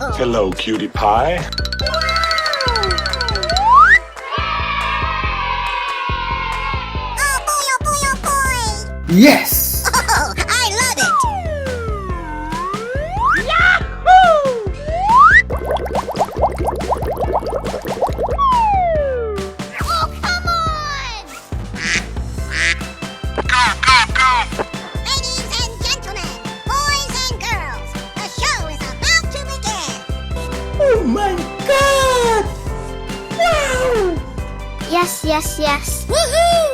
magical! Hello, cutie pie. Oh boy, oh boy, oh boy! Yes! Oh, I love it! Oh, come on! Ladies and gentlemen, boys and girls, the show is about to begin. Oh my god! Wow! Yes, yes, yes. Woohoo!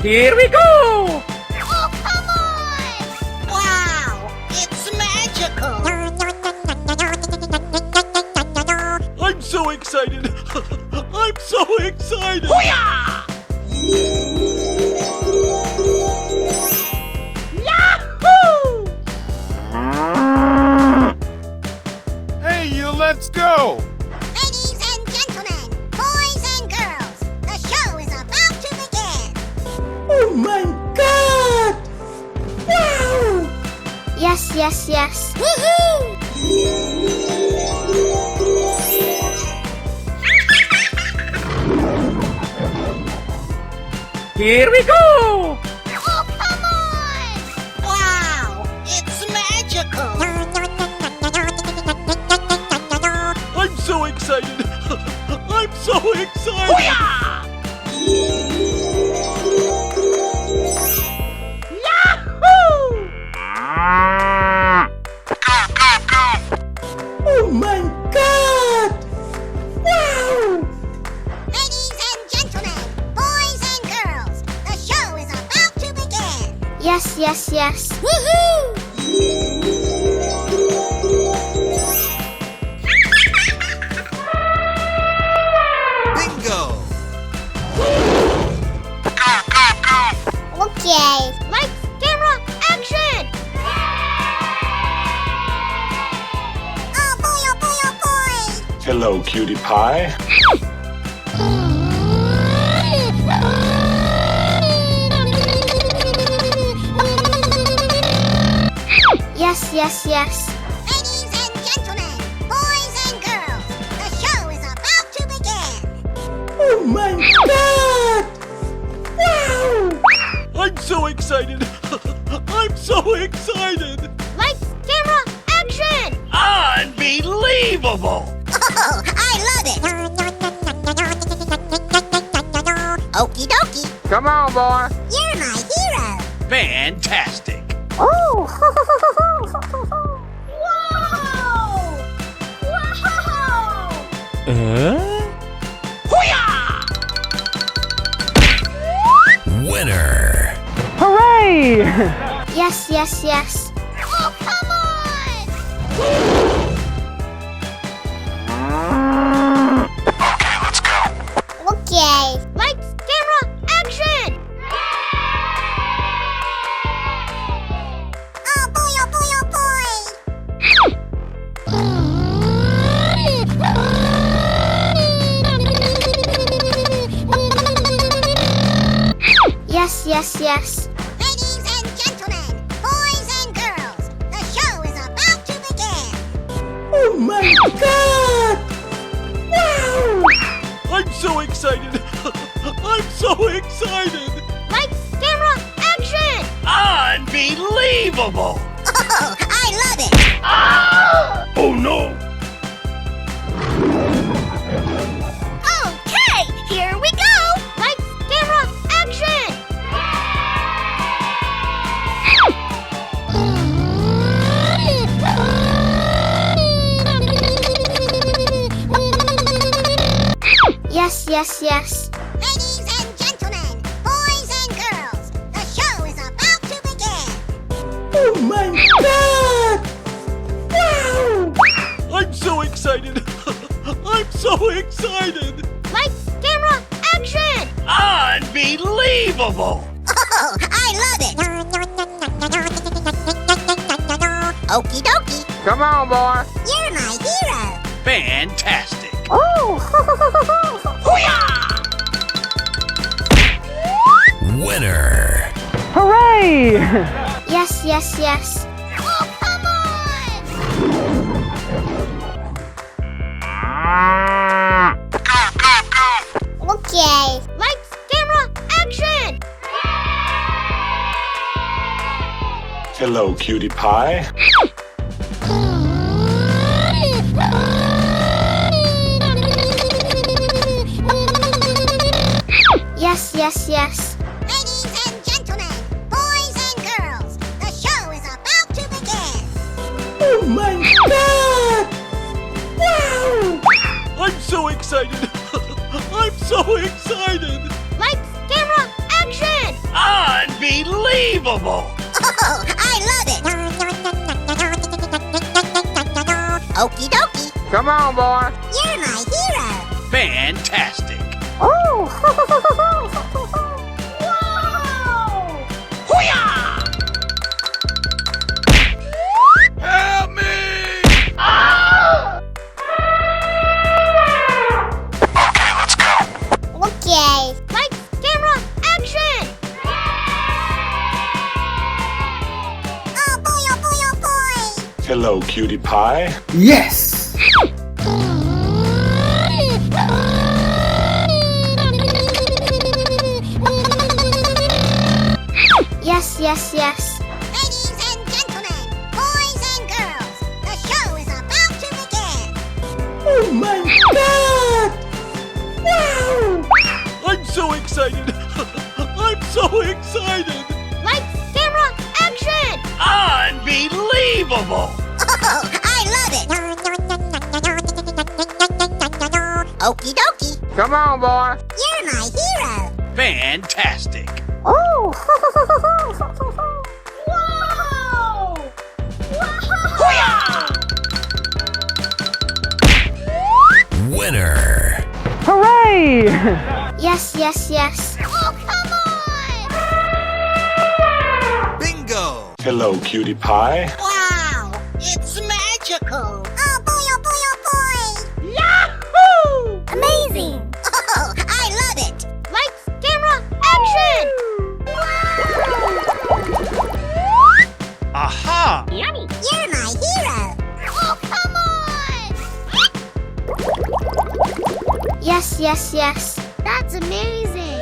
Here we go! Oh, come on! Wow, it's magical! I'm so excited. I'm so excited. Yahoo! Hey, let's go! Ladies and gentlemen, boys and girls, the show is about to begin. Oh my god! Wow! Yes, yes, yes. Woohoo! Here we go! Oh, come on! Wow, it's magical! I'm so excited. I'm so excited. Yahoo! Oh my god! Wow! Ladies and gentlemen, boys and girls, the show is about to begin. Yes, yes, yes. Woohoo! Bingo! Okay. Lights, camera, action! Oh boy, oh boy, oh boy! Hello, cutie pie. Yes, yes, yes. Ladies and gentlemen, boys and girls, the show is about to begin. Oh my god! Wow! I'm so excited. I'm so excited. Lights, camera, action! Unbelievable! Oh, I love it! Okie dokie, Come on, boy! you're my hero! Fantastic! Oh! Whoa! Whoa! Winner! Hooray! Yes, yes, yes. Oh, come on! Okay. Lights, camera, action! Oh boy, oh boy, oh boy! Yes, yes, yes. Ladies and gentlemen, boys and girls, the show is about to begin. Oh my god! Wow! I'm so excited. I'm so excited. Lights, camera, action! Unbelievable! Oh, I love it! Oh no! Okay, here we go! Lights, camera, action! Yes, yes, yes. Ladies and gentlemen, boys and girls, the show is about to begin. Oh my god! Wow! I'm so excited. I'm so excited. Lights, camera, action! Unbelievable! Oh, I love it! Okie dokie, Come on, boy! you're my hero! Fantastic! Oh! Winner! Hooray! Yes, yes, yes. Oh, come on! Okay. Lights, camera, action! Hello, cutie pie. Yes, yes, yes. Ladies and gentlemen, boys and girls, the show is about to begin. Oh my God! Wow! I'm so excited. I'm so excited. Lights, camera, action! Unbelievable! Oh, I love it! Okie dokie, Come on, boy. you're my hero! Fantastic. Oh! Wow! Help me! Okay. Lights, camera, action! Oh boy, oh boy, oh boy! Hello, cutie pie. Yes! Yes, yes, yes. Ladies and gentlemen, boys and girls, the show is about to begin. Oh my God! Wow! I'm so excited. I'm so excited. Lights, camera, action! Unbelievable! Oh, I love it! Okie dokie, Come on, boy. you're my hero! Fantastic. Oh! Wow! Winner. Hooray! Yes, yes, yes. Oh, come on! Bingo. Hello, cutie pie. Wow! It's magical! Oh boy, oh boy, oh boy! Yahoo! Amazing! Oh, I love it! Lights, camera, action! Aha. Yummy! You're my hero! Oh, come on! Yes, yes, yes. That's amazing!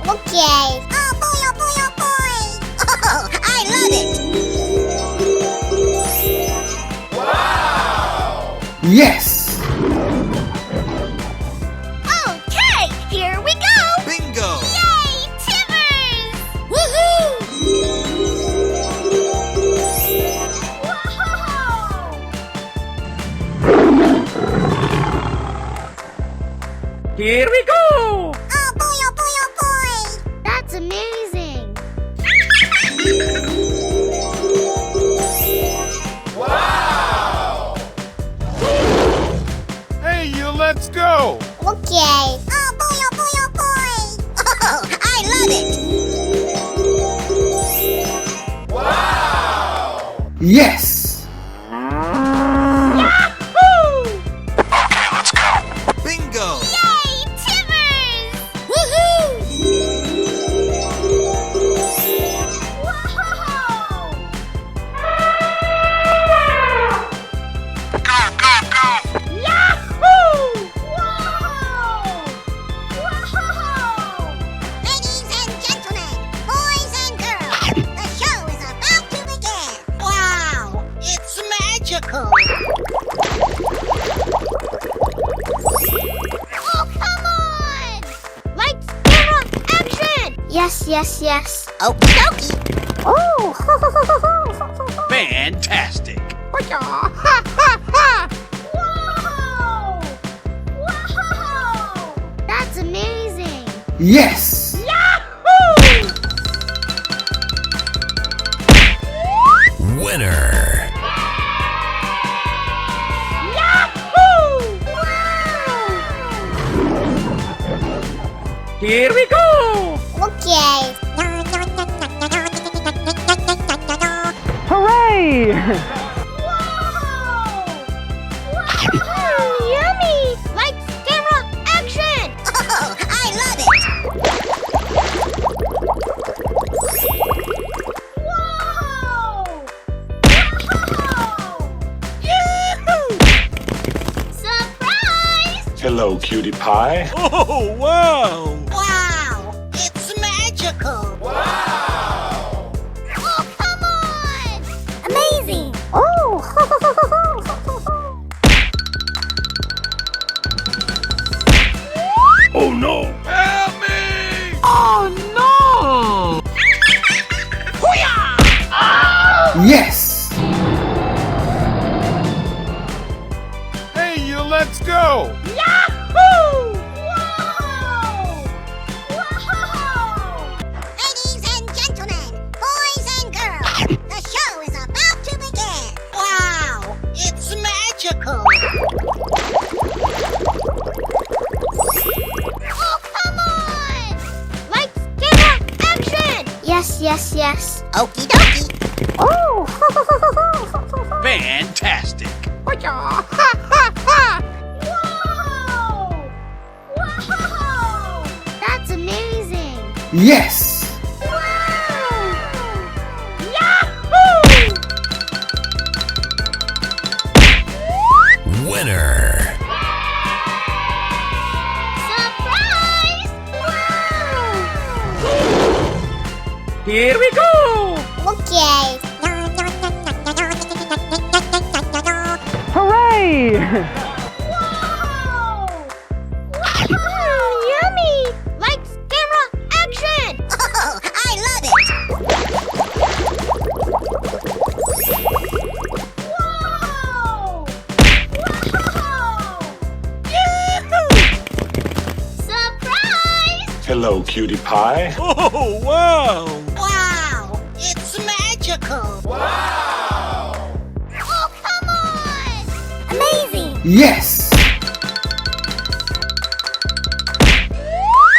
Okay. Oh boy, oh boy, oh boy! Oh, I love it! Yes! Okay, here we go! Bingo. Yay, Timbers! Woohoo! Here we go! Oh boy, oh boy, oh boy! That's amazing! Hey, you, let's go. Okay. Oh boy, oh boy, oh boy! Oh, I love it! Yes! Bingo. Yay, Timbers! Woohoo! Ladies and gentlemen, boys and girls, the show is about to begin. Wow, it's magical. Oh, come on! Lights, camera, action! Yes, yes, yes. Okie dokie. Oh! Fantastic. Wow! Wow! That's amazing! Yes! Winner. Here we go! Okay. Hooray! Yummy! Lights, camera, action! Oh, I Hello, cutie pie. Oh, wow! Wow! It's magical! Oh, come on! Amazing! Oh! Oh no! Help me! Yes! Hey, you, let's go! Ladies and gentlemen, boys and girls, the show is about to begin! Wow! It's magical! Oh, come on! Lights, camera, action! Yes, yes, yes. Okie dokie! Oh! Fantastic! Whoa! Whoa! That's amazing! Yes! Winner! Surprise! Here we go! Okay. Hooray! Yummy! Lights, camera, action! Oh, I love it! Surprise! Hello, cutie pie. Oh, wow! Wow! It's magical! Oh, come on! Amazing! Yes!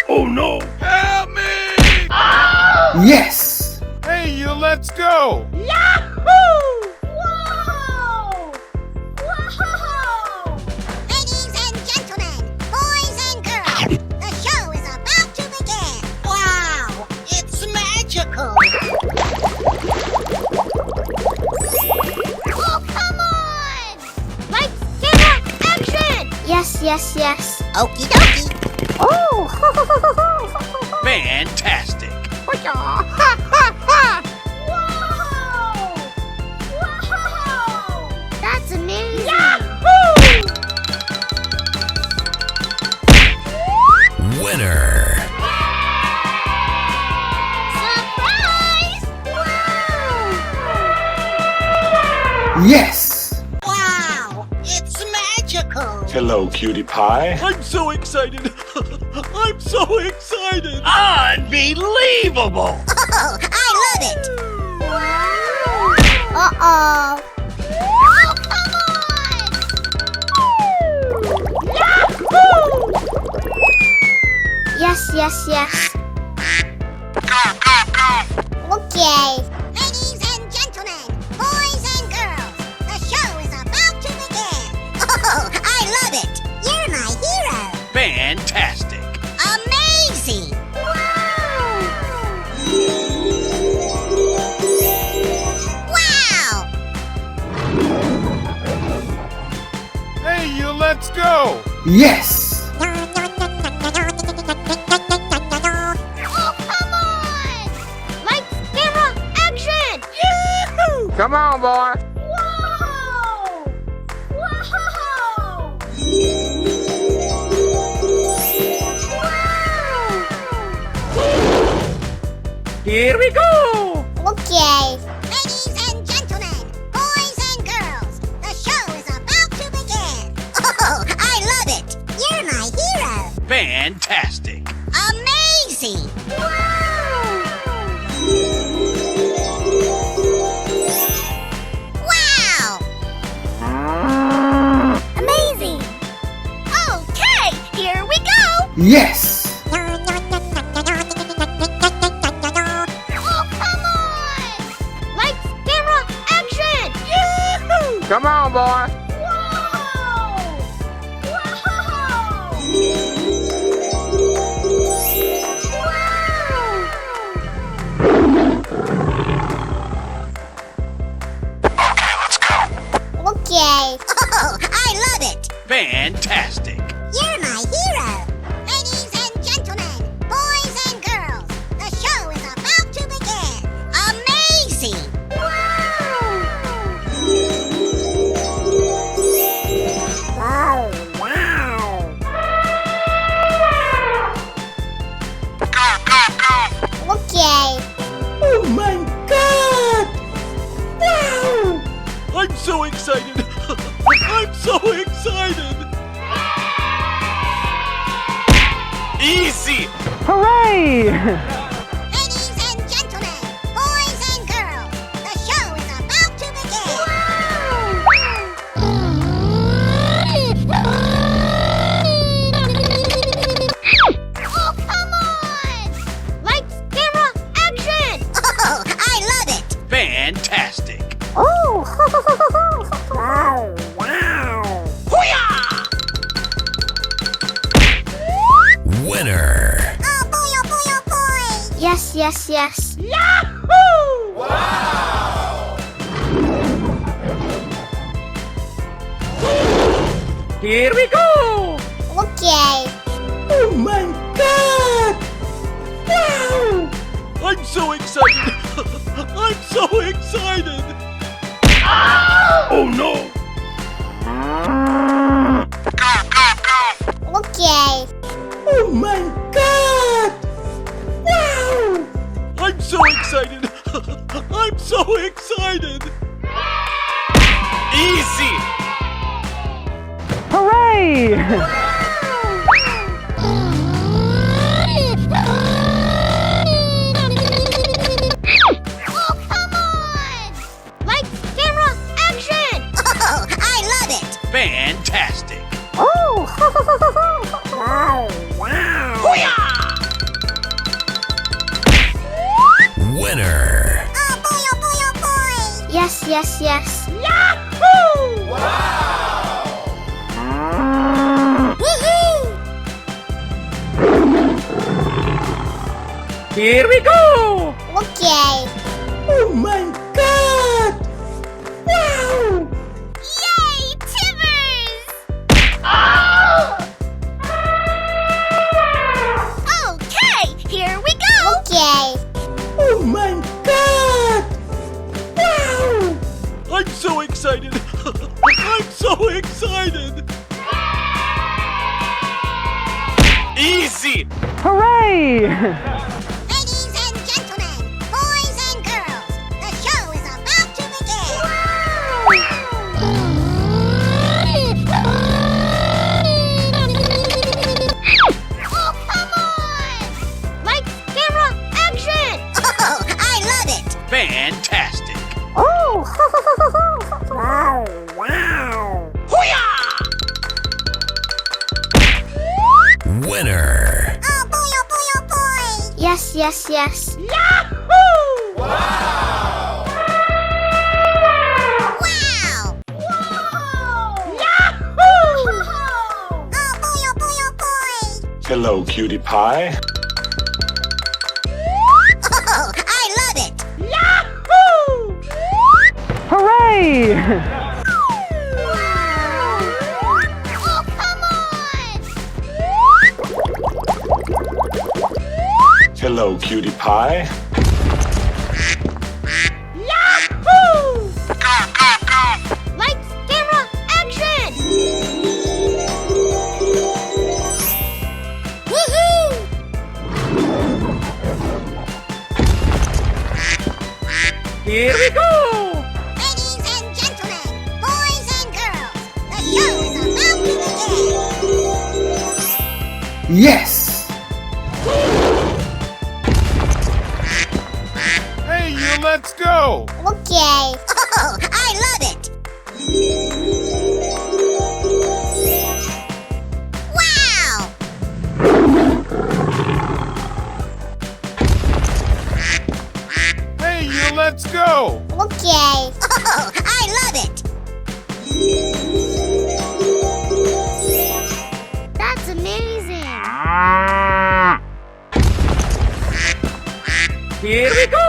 Oh no! Help me! Yes! Hey, you, let's go! Whoa! Ladies and gentlemen, boys and girls, the show is about to begin! Wow! It's magical! Oh, come on! Lights, camera, action! Yes, yes, yes. Okie dokie! Oh! Fantastic! Whoa! That's amazing! Winner! Surprise! Yes! Wow! It's magical! Hello, cutie pie. I'm so excited! I'm so excited! Unbelievable! Oh, I love it! Uh-oh. Oh, come on! Yes, yes, yes. Okay. Ladies and gentlemen, boys and girls, the show is about to begin! Oh, I love it! You're my hero! Fantastic! Amazing! Wow! Hey, you, let's go! Yes! Oh, come on! Lights, camera, action! Come on, boy! Whoa! Here we go! Okay. Ladies and gentlemen, boys and girls, the show is about to begin! Oh, I love it! You're my hero! Fantastic! Amazing! Wow! Amazing! Okay, here we go! Yes! Oh, come on! Lights, camera, action! Come on, boy! Okay. Oh, I love it! Fantastic! You're my so excited! I'm so excited! Easy! Hooray! Ladies and gentlemen, boys and girls, the show is about to begin. Oh, come on! Lights, camera, action! Oh, I love it. Fantastic! Oh, Winner! oh boy, oh boy, oh boy. Yes, yes, yes. Here we go! Okay. Oh my god! Wow! I'm so excited! I'm so excited! Oh no! Okay. Oh my god! Wow! I'm so excited! I'm so excited! Easy! Hooray! Oh, come on! Lights, camera, action! Oh, I love it. Fantastic! Oh, Winner! oh boy, oh boy, oh boy. Yes, yes, yes. Woohoo! Here we go! Okay. Oh my god! Wow! Yay, Timbers! Okay, here we go. Okay. Oh my god! Wow! I'm so excited! I'm so excited! Easy! Hooray! Ladies and gentlemen, boys and girls, the show is about to begin. Oh, come on! Lights, camera, action! Oh, I love it. Fantastic! Oh, Winner! oh boy, oh boy, oh boy. Yes, yes, yes. Wow! Oh boy, oh boy, oh boy. Hello, cutie pie. Oh, I love it. Hooray! Oh, come on! Hello, cutie pie. Lights, camera, action! Woohoo! Here we go! Ladies and gentlemen, boys and girls, the show is about to begin. Yes! Hey, you, let's go! Okay. Oh, I love it. Wow! Hey, you, let's go! Okay. Oh, I love it. That's amazing. Here we go!